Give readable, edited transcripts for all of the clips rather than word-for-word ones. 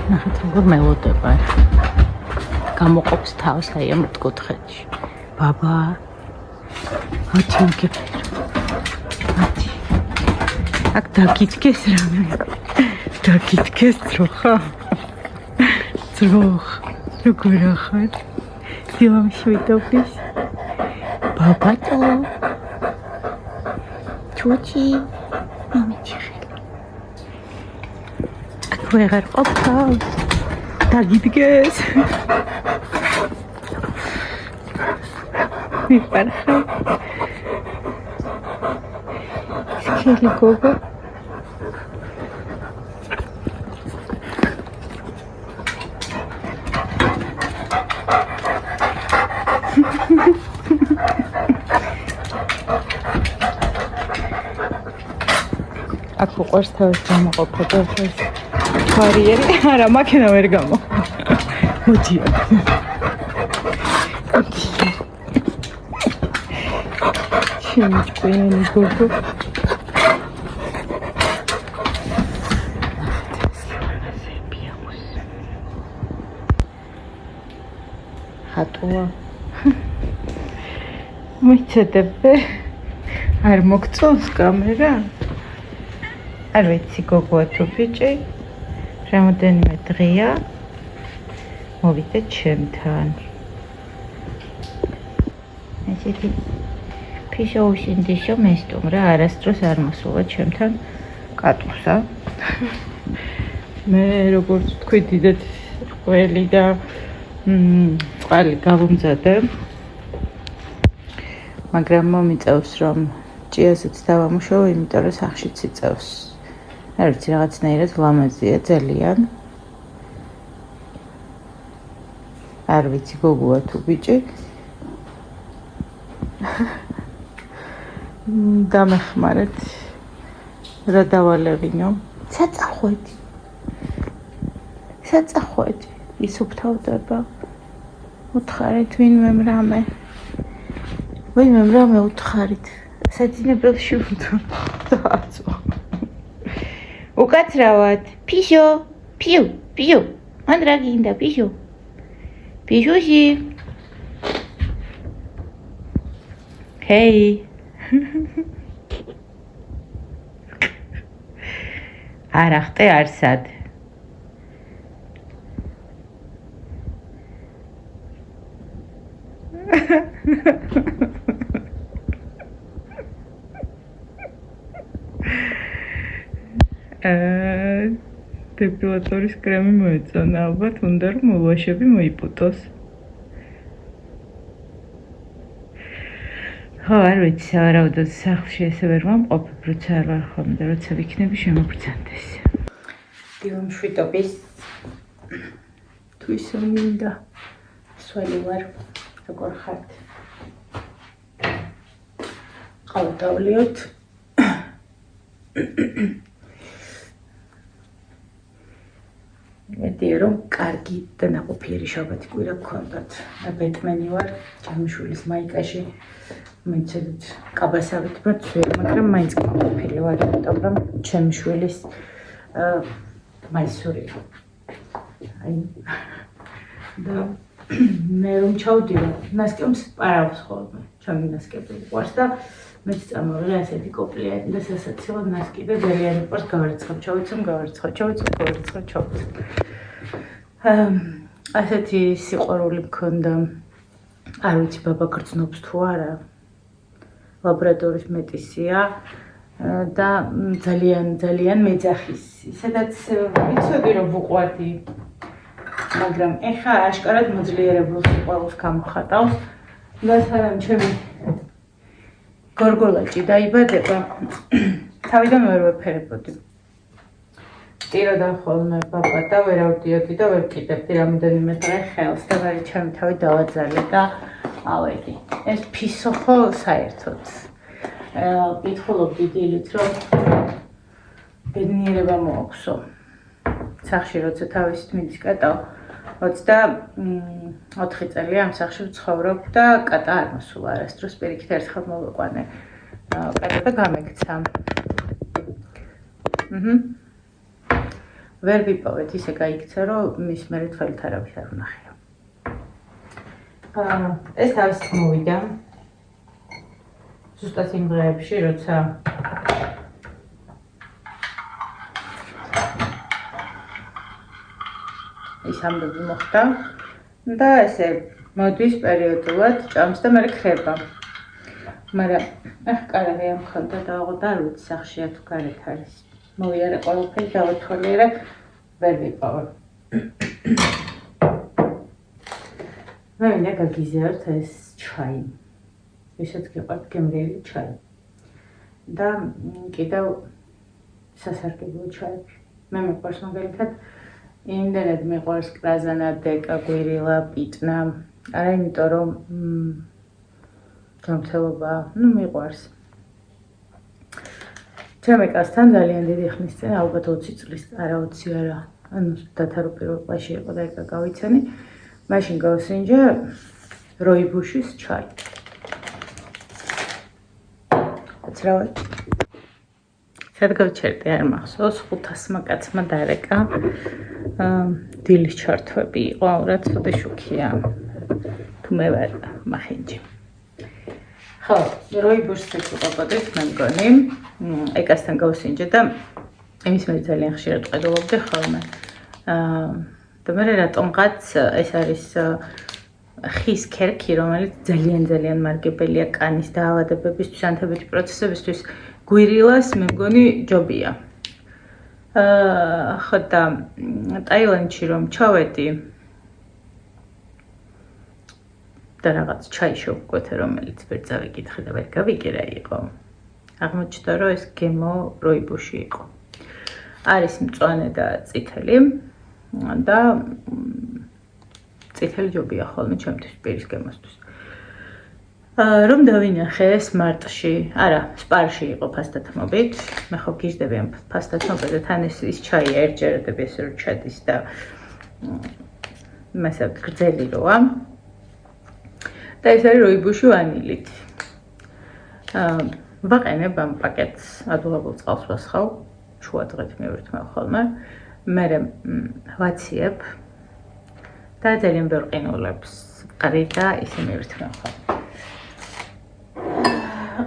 ნახეთ როგორ მელოდება. გამოყოფს თავს აი ამ მტკუთხედში. ბაბა. ათი მგებია. ათი. აქ დაგიდგეს რამე. დაგიდგეს ძროხა. ძროხ. როგორ ახარ? დილამ შვიდობის. ბაბატო. ჩუჩი. მამიჩი. ვეღარ ყოფავს. დაგიდგეს. მიფარხე. სქელი გოგო. აქ უყვარს თავის გამოყოფა და ბარიერი არა მაქენა ვერ გამო. მოდი. ჩემი გოგო. ხატოა. მოიცადებ? არ მოგწონს კამერა? არ ვიცი გოგოა თუ ბიჭი. რამოდენიმე დღეა მოვიდე ჩემთან. ესეთი ფიშოუშინდიშო მესტუმ რა არასდროს არ მოსულა ჩემთან კატუსა. მე როგორც თქვი დიდად ყველი და წყალი გავუმზადე. მაგრამ მომიწევს რომ ჭიაზეც დავამუშავო, იმიტომ რომ სახშიც იწევს. არ ვიცი რაღაცნაირად ლამაზია ძალიან. არ ვიცი გოგოა თუ ბიჭი. დამეხმარეთ. რა დავალევინო? საწახვედი. საწახვედი. ის უფთავდება. უთხარით ვინმე მრამე. ვინმე მრამე უთხარით. საძინებელში ვდო. დააწვა. უკაცრავად. ფიშო. ფიუ. ფიუ. მან რა გინდა ფიშო? ფიშუში. ჰეი. არა ხტე არსად. დეპილატორის კრემი მოეწონა, ალბათ უნდა რომ მოვაშები მოიპუტოს. ხო, არ ვიცი, სავარაუდოდ სახლში ესე ვერ მომყოფებ, როცა არ ვარ ხოლმე და როცა ვიქნები შემოგბრძანდეს. დილამ შვიდობის. თუ ისე მინდა. სველი ვარ, როგორ ხართ? ყავდავლიოთ. მედია რომ კარგი და ნაყოფიერი შაბათი კვირა გქონდათ. ბეტმენი ვარ, ჯამიშვილის მაიკაში. მეცადეთ კაბასავით მოცვიერ, მაგრამ მაინც გმოყოფილი ვარ, იმიტომ რომ ჩემი შვილის მაისური. აი და მე რომ ჩავდივარ, ნასკომს პარავს ხოლმე. ჩემი ნასკები უყვარს და მეც წამოვიღე ასეთი კოპლიანი და სასაცილო ნასკი და ძალიან უყვარს გავარცხებ, ჩავიცვი. ასეთი სიყვარული მქონდა. არ ვიცი ბაბა გრძნობს თუ არა. ლაბრადორის მეტისია და ძალიან მეძახის. სადაც ვიცოდი რომ ვუყვარდი. მაგრამ ეხა აშკარად მოძლიერებულ სიყვარულს გამოხატავს. და სანამ ჩემი გორგოლაჭი დაიბადება, თავიდან ვერ ვეფერებოდი. ტიროდა ხოლმე ბაბა და ვერ ავდიოდი და ვერ ვკიდებდი რამოდენიმე დღე ხელს და ვარი ჩემი თავი დავაძალე და ავედი. ეს ფისო ხო საერთოდ. კითხულობდი დილით რომ ბედნიერება მოაქვსო. სახში როცა თავისით მიდის კატა 24 წელი ამ სახში ვცხოვრობ და კატა არ მოსულა არასდროს პირიქით ერთხელ მოვიყვანე. კატა და გამექცა. ვერ ვიპოვეთ, ისე გაიქცა, რომ მის მერე თვალით არავის არ ვნახია. ეს თავის მოვიდა. ზუსტად იმ დღეებში, როცა ის ამბები მოხდა და ესე მოდის პერიოდულად ჭამს და მერე ხება. მაგრამ კარგი ამხელდა და არ ვიცი სახშია თუ გარეთ არის. მოვიარე ყველაფერი დავათვალიერე, ვერ ვიპოვე. მე მინდა გაგიზიაროთ ეს ჩაი. ისეთ გიყვართ გემრიელი ჩაი. და კიდევ სასარგებლო ჩაები. მე მიყვარს მაგალითად იმდენად მიყვარს კრაზანა, დეკა, გვირილა, პიტნა. არა იმიტომ რომ ჯანმრთელობა, მიყვარს. ჩემი კაცთან ძალიან დიდი ხნის წინ, ალბათ 20 წლის, არა 20 არა. ანუ დათარო პირველ კლასში იყო და ეკა გავიცანი. მაშინ გავსინჯა როიბუშის ჩაი. აცრავად. სად გავჩერდი არ მახსოვს, 500-მა კაცმა დარეკა. დილის ჩართვები იყო, რა ცოტა შუქია. თუ მე ვარ მახინჯი. ხო, როიბუშს ეკვიპებოდით მე მგონი. ეკასთან გავსინჯა და იმის მე ძალიან ხშირად ყიდულობდი ხოლმე. და მე რატომღაც ეს არის ხის ქერქი, რომელიც ძალიან მარგებელია კანის დაავადებებისთვის, ანთებითი პროცესებისთვის. გვირილას მე მგონი ჯობია. ხო და ტაილანდში რომ ჩავედი და რაღაც ჩაი შევგვეთა, რომელიც ვერ წავიკითხე და ვერ გავიგე რა იყო. აღმოჩნდა რომ ეს გემო როიბუში იყო. არის მწვანე და წითელი და წითელი ჯობია ხოლმე ჩემთვის პირის გემოსთვის. რომ დავინახე მარტში, არა, სპარში იყო ფასდათმობით. მე ხო გიждები ამ ფასდათმობაზე, თან ის ჩაი ერთჯერადები ესე რომ ჩადის და მასა გრძელი როა. და ეს არის როიბუში ვანილით. ვაყენებ ამ პაკეტს, ადუღებულ წყალს ვასხავ, შუა დღეთ მივირთმევ ხოლმე. მე ვაციებ და ძალიან ბევრ ყინულებს ყრი და ისე მივირთმევ ხოლმე.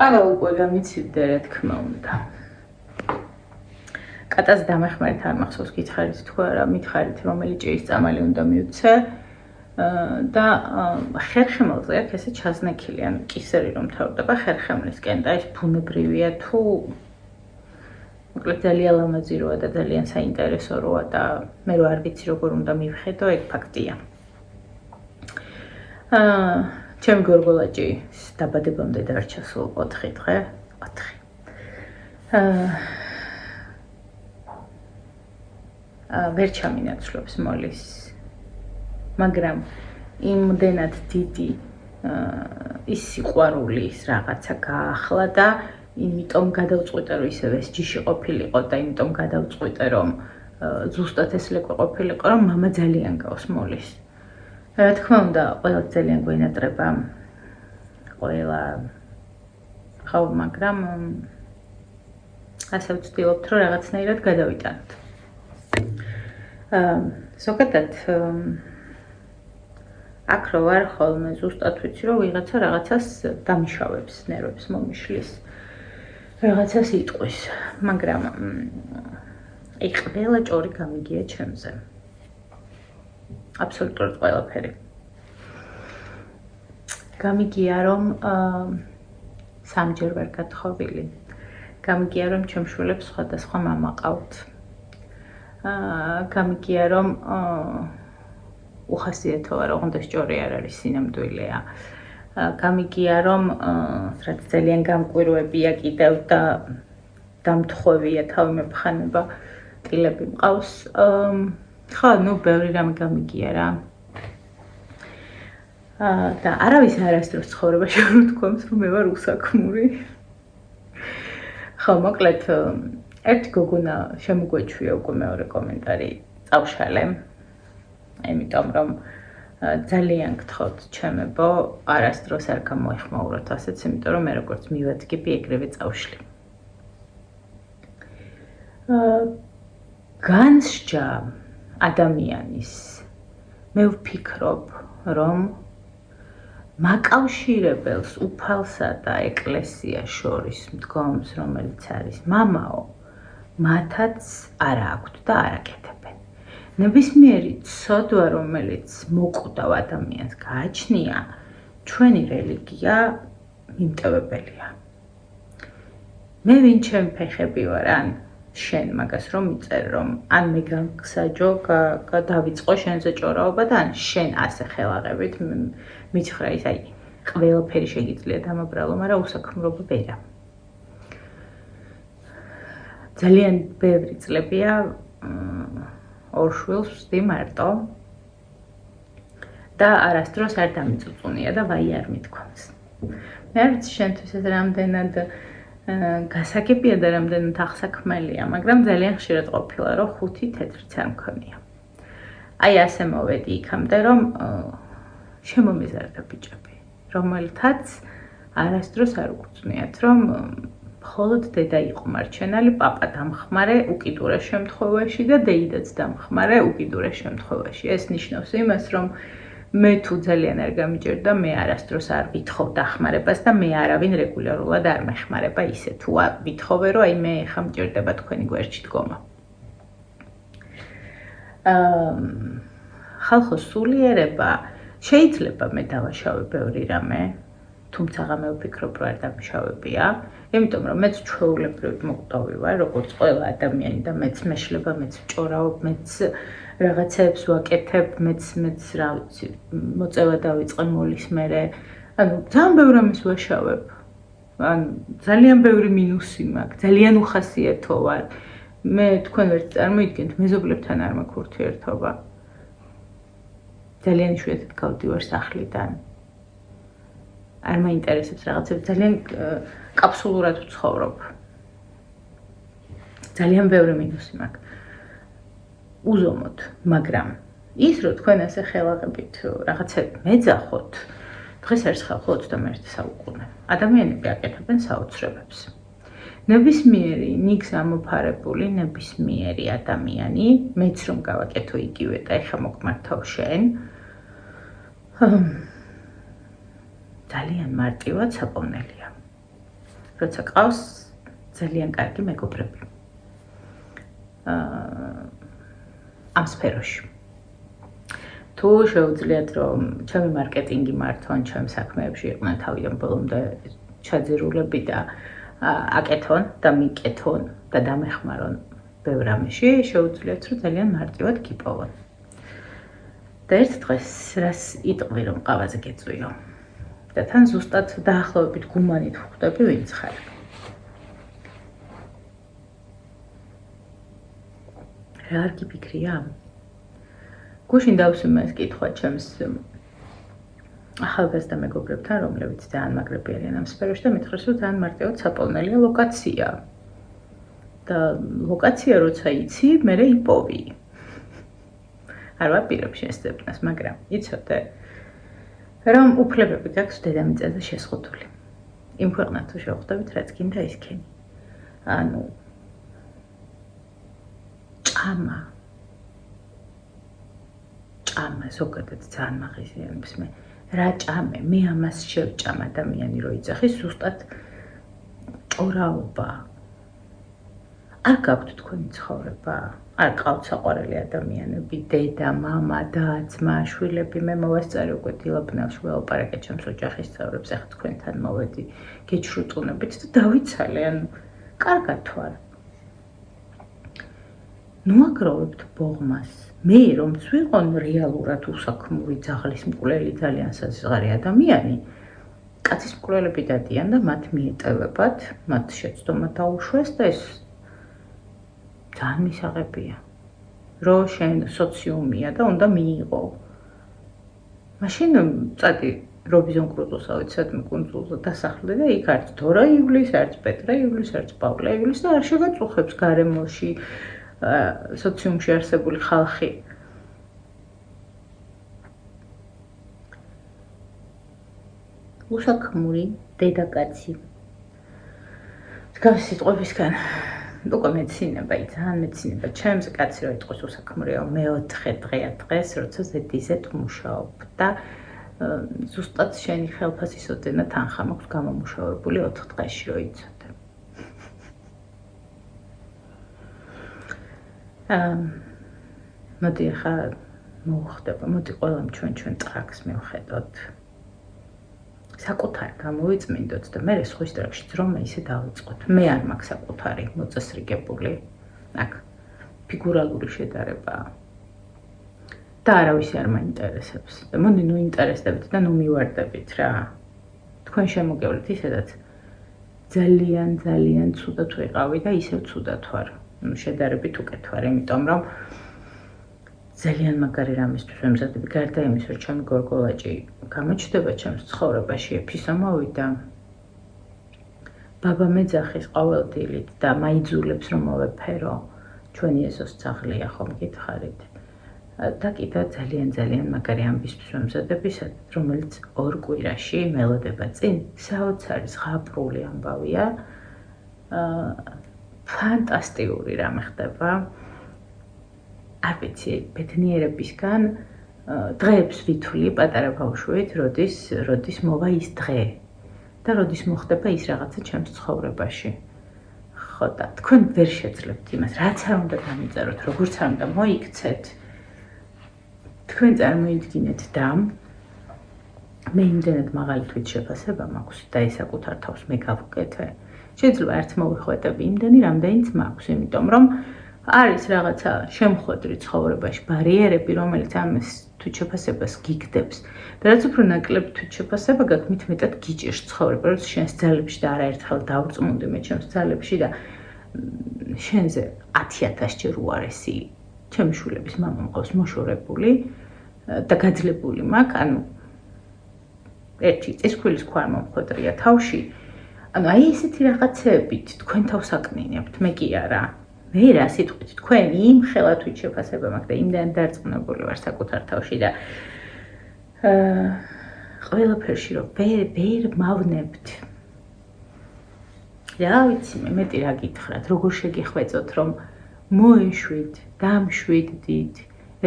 არა უკვე გამიცივდე რა თქმა უნდა. კატას დამეხმარეთ არ მახსოვს გითხარით თუ არა, მითხარით რომელი ჭირის წამალი უნდა მივცე და ხერხემალზე აქ ესე ჩაზნექილი, ან კისერი რომ თავდება ხერხემლისკენ და ეს ბუნებრივია თუ მოკლედ ძალიან ლამაზი როა და ძალიან საინტერესო როა და მე რო არ ვიცი როგორ უნდა მივხედო, ეგ ფაქტია. ჩემი გორგოლაჭი დაბადებამდე დარჩა სულ 4 დღე, 4. ვერ ჩამინაცვლობს მოლის, მაგრამ იმდენად დიდი ის სიყვარული ის რაღაცა გაახლა და იმიტომ გადავწყვიტე რომ ისევ ეს ჯიში ყოფილიყო და იმიტომ გადავწყვიტე რომ ზუსტად ეს ლეკვი ყოფილიყო რომ მამა ძალიან გავს მოლის. რა თქმა უნდა, ყველა ძალიან გვენატრება ყველა ხო, მაგრამ ასე ვცდილობთ რომ რაღაცნაირად გადავიტანოთ. ზოგადად აქ რო ვარ ხოლმე ზუსტად ვიცი რომ ვიღაცა რაღაცას დამიშავებს, ნერვებს მომიშლის. რაღაცას იტყვის, მაგრამ ეგ ყველა ჭორი გამიგია ჩემზე. აბსოლუტურად ყველაფერი. გამიგია რომ სამჯერ ვარ გათხოვილი. გამიგია რომ ჩემ შვილებს სხვადასხვა მამა ყავთ. გამიგია რომ უხასიათო არა, ოღონდ ჭორი არ არის სინამდვილეა. გამიგია რომ რაც ძალიან გამკვირვებია კიდევ და დამთხოვია თავი მეფხანება ტილები მყავს. ხო, ნუ ბევრი რამე გამიგია რა. და არავის არასდროს ცხოვრებაში არ ვთქვამს რომ მე ვარ უსაქმური. ხო, მოკლედ ერთი გოგონა შემოგვეჩვია უკვე მეორე კომენტარი წავშალე. იმიტომ რომ ძალიან გთხოვთ ჩემებო, არასდროს არ გამოეხმაუროთ ასეც, იმიტომ რომ მე როგორც მივადგები ეგრევე წავშლი. განსჯა ადამიანის მე ვფიქრობ რომ მაკავშირებელს უფალსა და ეკლესიას შორის მდგომს რომელიც არის მამაო მათაც არ აქვთ და არ აკეთებენ ნებისმიერი ცოდვა რომელიც მოკვდავ ადამიანს გააჩნია ჩვენი რელიგია მიმტევებელია მე ვინ ჩემ ფეხები ვარ ან შენ მაგას რომ მიწერ რომ ან მე გაგსაჯო დავიწყო შენზე ჭორაობა და ან შენ ასე ხელაღებით მიცხრა ის აი ყველაფერი შეგიძლია დამაბრალო მაგრამ უსაქმრობა ვერა ძალიან ბევრი წლებია ორ შვილს ვსდი მარტო და არასდროს არ დამიწუწუნია და ვაი არ მithქვამს მე არ ვიცი შენთვის ეს რამდენად გასაგებია და რამდენად ახსაქმელია, მაგრამ ძალიან ხშირად ყოფილა, რომ 5 თეთრიც არ მქონია. აი ასე მოვედი იქამდე, რომ შემომიზარდა ბიჭები, რომელთაც არასდროს არ უგწნიათ, რომ მხოლოდ დედა იყო მარჩენალი, პაპა დამხმარე უკიდურეს შემთხვევაში და დეიდაც დამხმარე უკიდურეს შემთხვევაში. ეს ნიშნავს იმას, რომ მე თუ ძალიან არ გამიჭერდა, მე არასდროს არ ვითხოვ დახმარებას და მე არავინ რეგულარულად არ მეხმარება ისე თუ ვითხოვე, რომ აი მე ხა მჭირდება თქვენი გვერდში დგომა. ხალხოს სულიერება შეიძლება მე დავაშავე ბევრი რამე, თუმცა მე ვფიქრობ, რომ არ დამშავებია, იმიტომ რომ მეც ჩვეულებრივ მოკვდავი ვარ, როგორც ყველა ადამიანი და მეც მეშლება, მეც ვჭორაობ, მეც რაღაცებს ვაკეთებ, მეც რა ვიცი, მოწევა დავიწყე მოლის მერე. ანუ ძალიან ბევრ რამეს ვაშავებ. ანუ ძალიან ბევრი მინუსი მაქვს, ძალიან უხასიათო ვარ. მე თქვენ ვერც წარმოიდგენთ, მეზობლებთან არ მაქვს ურთიერთობა. ძალიან იშვიათად გავდივარ სახლიდან. არ მაინტერესებს რაღაცებს, ძალიან კაფსულურად ვცხოვრობ. ძალიან ბევრი მინუსი მაქვს. უზომოდ, მაგრამ ის რომ თქვენ ასე ხელაღებით რაღაცები მეძახოთ, დღეს არის ხალხო 21 საუკუნე. ადამიანები აკეთებენ საოცრებებს. ნებისმიერი ნიგს ამოფარებული ნებისმიერი ადამიანი, მეც რომ გავაკეთო იგივე და ეხა მოგმართავ შენ, ძალიან მარტივად საპოვნელია. როცა ყავს ძალიან კარგი მეგობრები. ამ სფეროში. თუ შეუძლიათ რომ ჩემი მარკეტინგი მართონ, ჩემ საქმეებში იყვნენ თავიდან ბოლომდე ჩაძირულები და აკეთონ და მიკეთონ და დამეხმარონ ბევრ რამეში, შეუძლიათ რომ ძალიან მარტივად გიპოვონ. და ერთ დღეს რას იტყვი რომ ყავაზე გეწვიო. და თან ზუსტად დაახლოებით გუმანით ვხვდები ვინც ხარ. რა არ გიფიქრია? გუშინ დავსვიმა ეს კითხვა ჩემს ახალგაზრდა მეგობრებთან, რომლებიც ძალიან მაგრები არიან ამ სფეროში და მითხრეს, რომ ძალიან მარტივად საპოვნელია ლოკაცია. და ლოკაცია როცა იცი, მერე იპოვი. არ ვაპირებ შენს ძებნას, მაგრამ იცოდე, რომ უფლებები გაქვს დედამიწაზე შეზღუდული. იმ ქვეყნად თუ შევხვდებით, რაც გინდა ის ქენი. ანუ ჭამა ზოგადად ძალიან მაღიზიანებს მე. რა ჭამე? მე ამას შევჭამ ადამიანი რო იძახის ზუსტად ჭორაობა. არ გაქვთ თქვენი ცხოვრება? არ ყავთ საყვარელი ადამიანები, დედა, მამა, და, ძმა, შვილები, მე მოვასწარე უკვე დილაბნევში ველაპარაკე ჩემს ოჯახის წევრებს, ახლა თქვენთან მოვედი გეჩრუტუნებით და დავიცალე, ანუ კარგად თუ არა. ნუ აგროვებთ ბოღმას. მე რომც ვიყონ რეალურად უსაქმური ძაღლის მკვლელი ძალიან საზღარი ადამიანი, კაცის მკვლელები დადიან და მათ მიეტევებათ, მათ შეცდომა დაუშვეს და ეს ძალიან მისაღებია. რო შენ სოციუმია და უნდა მიიღო. მაშინ წადი რობიზონ კრუზოსავით სადმე კუნძულზე დასახლდი და იქ არც დორა ივლის, არც პეტრა ივლის, არც პავლე ივლის და არ შეგაწუხებს გარემოში სოციუმში არსებული ხალხი. უსაქმური დედაკაცი. მსგავსი სიტყვებისგან უკვე მეცინება, ძალიან მეცინება. ჩემს კაცი რო იტყვის უსაქმრეო, მეოთხე დღეა დღეს, როცა ზედიზედ მუშაობ და ზუსტად შენი ხელფასის ოდენა თანხა მაქვს გამომუშავებული 4 დღეში რო იცოდე. მოდი ახლა მოუხდება, მოდი ყველამ ჩვენ ტრაქს მივხედოთ. საკუთარი გამოვიწმინდოთ და მე სხვის ტრაქშიც რომ ისე დავიწყოთ. მე არ მაქვს საკუთარი მოწესრიგებული. აქ ფიგურალური შედარება და არავისი არ მაინტერესებს. და მოდი ნუ ინტერესდებით და ნუ მივარდებით რა. თქვენ შემოგევლეთ ისედაც ძალიან ცუდად ვიყავი და ისევ ცუდად ვარ. შედარებით უკეთ ვარ, იმიტომ რომ ძალიან მაგარი რამისთვის ვემზადები, გარდა იმის, რომ ჩემი გორგოლაჭი გამოჩნდება ჩემს ცხოვრებაში ეფისო მოვიდა. ბაბა მეძახის ყოველდილით და მაიძულებს რომ მოვეფერო. ჩვენი ეზოს ძაღლია ხომ გითხარით. და კიდევ ძალიან მაგარი ამბისთვის ვემზადები, რომელიც 2 კვირაში მელოდება წინ, საოცარი ზღაპრული ამბავია. ფანტასტიკური რამე ხდება. არ ვიცი, ბედნიერებისგან დღეებს ვითვლი პატარა ბავშვით, როდის მოვა ის დღე და როდის მოხდება ის რაღაცა ჩემს ცხოვრებაში. ხო და თქვენ ვერ შეძლებთ იმას, რაც არ უნდა დამიწეროთ, როგორც არ უნდა მოიქცეთ. თქვენ წარმოიდგინეთ და მე იმდენად მაღალი თვითშეფასება მაქვს და ეს საკუთარ თავს მე გავუკეთე. შეიძლება ერთ მოვიხვეტები იმდენი, რამდენიც მაქვს, იმიტომ რომ არის რაღაცა შემხვედრი ცხოვრებაში ბარიერები, რომელიც ამის თვითშეფასებას გიგდებს. და რაც უფრო ნაკლები თვითშეფასება გაქვს, მით მეტად გიჭირს ცხოვრება, რომ შენს ძალებში და არაერთხელ დავწმუნდი მე ჩემს ძალებში და შენზე 10,000 ჯერ უარესი ჩემი შვილების მამა მყავს მოშორებული და გაძლებული მაქვს, ანუ ერთი წისქვილის ქვა მომხვედრია თავში. ანუ აი ესეთი რაღაცებით თქვენ თავს აკნინებთ, მე კი არა. მე რა სიტყვით თქვენ იმ ხელად თვითშეფასება მაქვს და იმდენ დარწმუნებული ვარ საკუთარ თავში და ყველაფერში რომ ვერ მავნებთ. რა ვიცი, მე მეტი რა გითხრათ, როგორ შეგიხვეწოთ რომ მოეშვით, დამშვიდდით,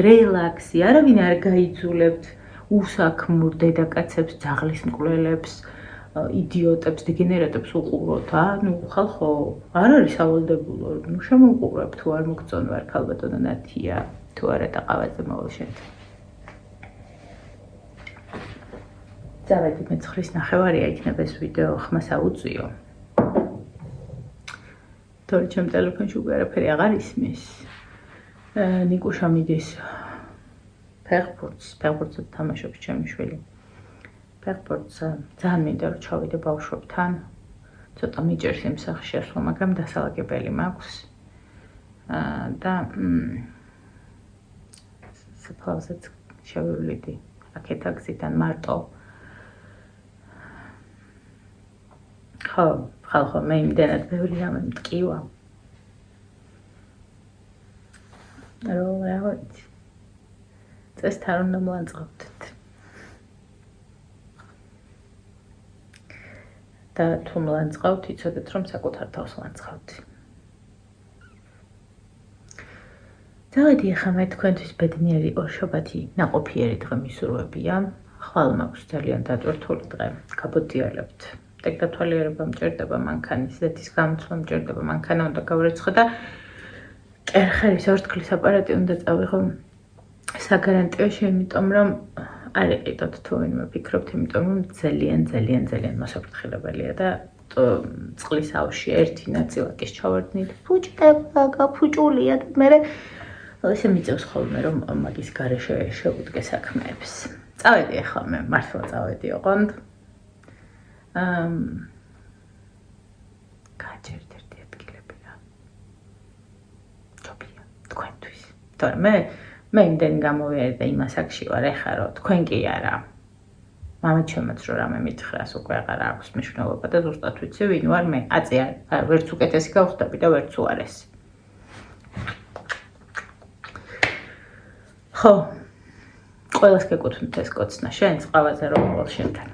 რელაქსი, არავინ არ გაიძულებთ უსაქმურ დედაკაცებს, ძაღლის მკვლელებს, იდიოტებს, დეგენერატებს უყუროთ, ნუ ხალხო, არ არის სავალდებულო, ნუ შემოუყურებ თუ არ მოგწონ ვარ ქალბატონო ნათია, თუ არა დაყავაზე მოვალ შენ. წავედი მე-9-ის ნახევარია იქნება ეს ვიდეო, ხმას აუწიო. თორე ჩემ ტელეფონში უკვე არაფერი აღარ ისმის. ნიკუშა მიდის ფეხბურთს თამაშობს ჩემი შვილი. ფეხბურთს ძალიან მინდა რომ ჩავიდე ბავშვებთან. ცოტა მიჭერს იმ სახლში ასვლა, მაგრამ დასალაგებელი მაქვს. და საფლავზეც შევივლიდი აქეთა გზიდან მარტო. ხალხო, მე იმდენად ბევრი რამე მტკივა. რომ რა ვიცი. წესთან უნდა მლანძღავდეთ. და თუ მლანძღავთ, იცოდეთ რომ საკუთარ თავს ლანძღავთ. დავედი ახლა მე თქვენთვის ბედნიერი ორშაბათი ნაყოფიერი დღე მისურვებია. ხვალ მაქვს ძალიან დატვირთული დღე. გაბოდიალებთ. დაგდათვალიერება მჭირდება მანქანის, ზეთის გამოცვლა მჭირდება მანქანა უნდა გავრეცხო და კერხერის ორთქლის აპარატი უნდა წავიღო საგარანტიოში, იმიტომ რომ არ იყიდოთ თუ ვინმე ფიქრობთ, იმიტომ რომ ძალიან მოსაფრთხილებელია და წყლის ავში ერთი ნაწილაკის ჩავარდნით ფუჭდება, გაფუჭულია და მე ესე მიწევს ხოლმე რომ მაგის გარეშე შევუდგე საქმეებს. წავედი ახლა მე მართლა წავედი ოღონდ. გაჭერთ ერთი ადგილები რა. ჯობია თქვენთვის. თორე მე იმდენი გამოვიარე და იმ ასაკში ვარ ეხლა რომ თქვენ კი არა. მამაჩემაც რომ რამე მითხრას უკვე აღარ აქვს მნიშვნელობა და ზუსტად ვიცი ვინ ვარ მე. აწი ვერც უკეთესი გავხდები და ვერც უარესი. ხო, ყველას გეკუთვნით ეს კოცნა, შენც ყავაზე რომ მოვალ შენთან.